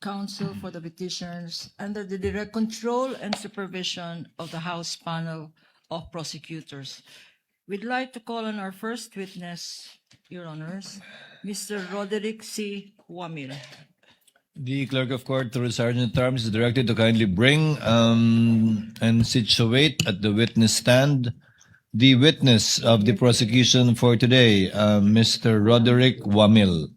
counsel for the petitioners under the direct control and supervision of the House Panel of Prosecutors. We'd like to call on our first witness, Your Honors, Mr. Roderick C. Wamil. The clerk of court, through Sergeant at Arms, is directed to kindly bring and situate at the witness stand the witness of the prosecution for today, Mr. Roderick Wamil.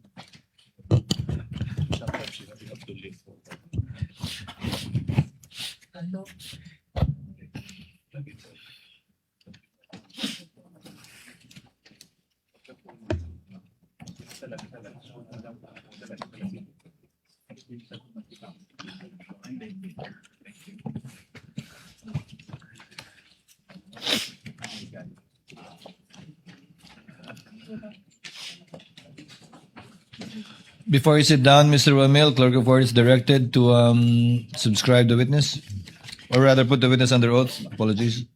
Before you sit down, Mr. Wamil, clerk of court is directed to subscribe the witness, or rather put the witness under oath. Apologies.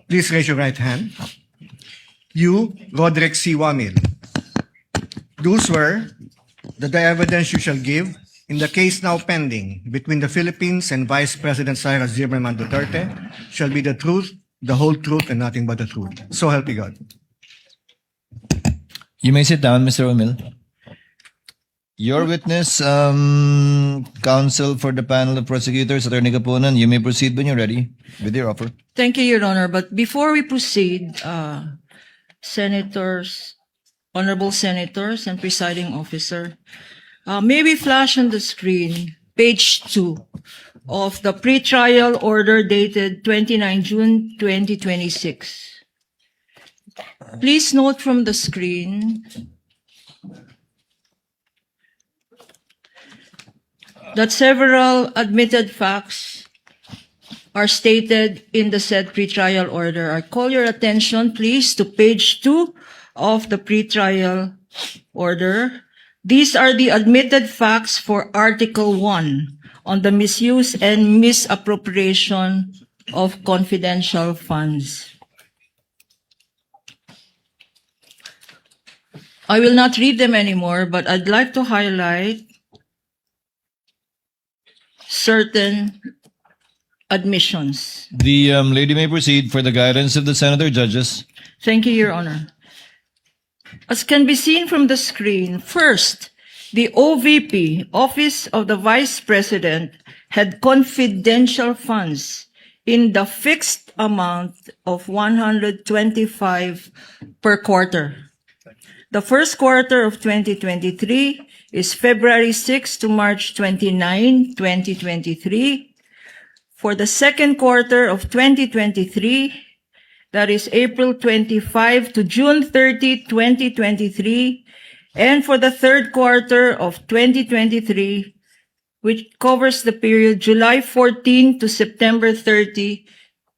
Please raise your right hand. You, Roderick C. Wamil, do swear that the evidence you shall give in the case now pending between the Philippines and Vice President Sara Zimmerman Duterte shall be the truth, the whole truth, and nothing but the truth. So help me God. You may sit down, Mr. Wamil. Your witness, counsel for the panel of prosecutors, Attorney Kapunan, you may proceed when you're ready with your offer. Thank you, Your Honor. But before we proceed, senators, honorable senators and presiding officer, may we flash on the screen page 2 of the pretrial order dated 29 June 2026. Please note from the screen that several admitted facts are stated in the said pretrial order. I call your attention, please, to page 2 of the pretrial order. These are the admitted facts for Article 1 on the misuse and misappropriation of confidential funds. I will not read them anymore, but I'd like to highlight certain admissions. The lady may proceed for the guidance of the senator judges. Thank you, Your Honor. As can be seen from the screen, first, the OVP, Office of the Vice President, had confidential funds in the fixed amount of 125 per quarter. The first quarter of 2023 is February 6 to March 29, 2023. For the second quarter of 2023, that is April 25 to June 30, 2023, and for the third quarter of 2023, which covers the period July 14 to September 30,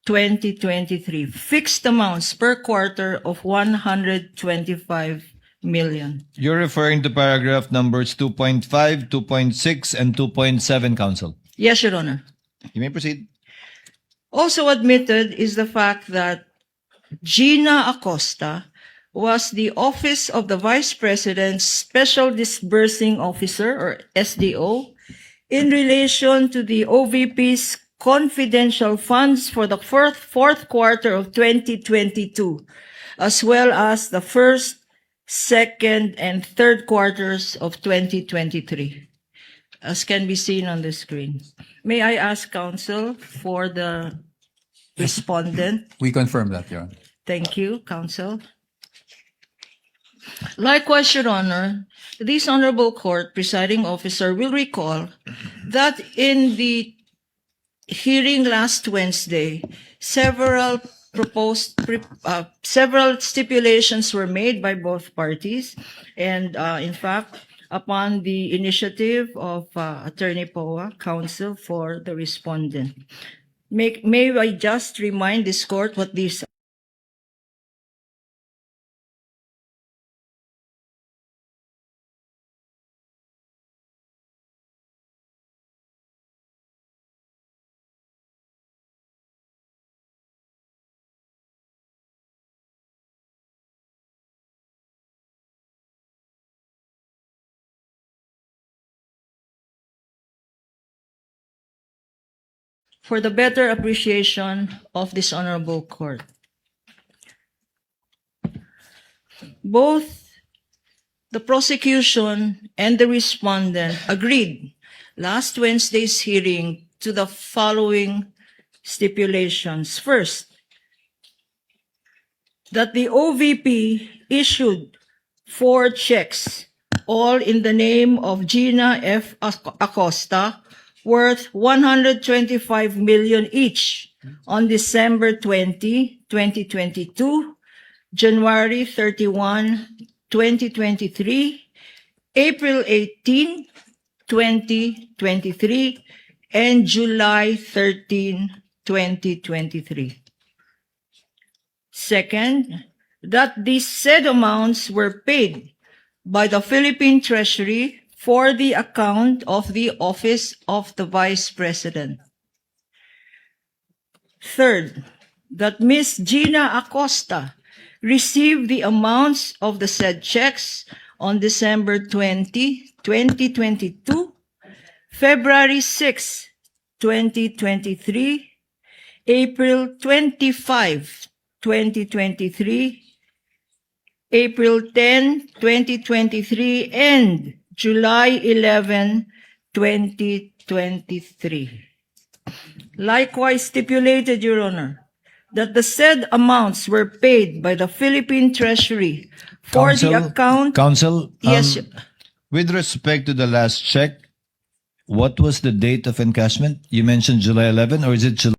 2023, fixed amounts per quarter of 125 million. You're referring to paragraph numbers 2.5, 2.6, and 2.7, counsel. Yes, Your Honor. You may proceed. Also admitted is the fact that Gina Acosta was the Office of the Vice President's Special Disbursing Officer, or SDO, in relation to the OVP's confidential funds for the fourth quarter of 2022, as well as the first, second, and third quarters of 2023, as can be seen on the screen. May I ask counsel for the respondent? We confirm that, Your Honor. Thank you, counsel. Likewise, Your Honor, this honorable court presiding officer will recall that in the hearing last Wednesday, several stipulations were made by both parties, and in fact, upon the initiative of Attorney Poa, counsel for the respondent. May I just remind this court what these for the better appreciation of this honorable court. Both the prosecution and the respondent agreed last Wednesday's hearing to the following stipulations. First, that the OVP issued 4 checks, all in the name of Gina F. Acosta, worth 125 million each on December 20, 2022, January 31, 2023, April 18, 2023, and July 13, 2023. Second, that these said amounts were paid by the Philippine Treasury for the account of the Office of the Vice President. Third, that Ms. Gina Acosta received the amounts of the said checks on December 20, 2022, February 6, 2023, April 25, 2023, April 10, 2023, and July 11, 2023. Likewise stipulated, Your Honor, that the said amounts were paid by the Philippine Treasury for the account. Counsel, Yes, with respect to the last check, what was the date of encashment? You mentioned July 11, or is it July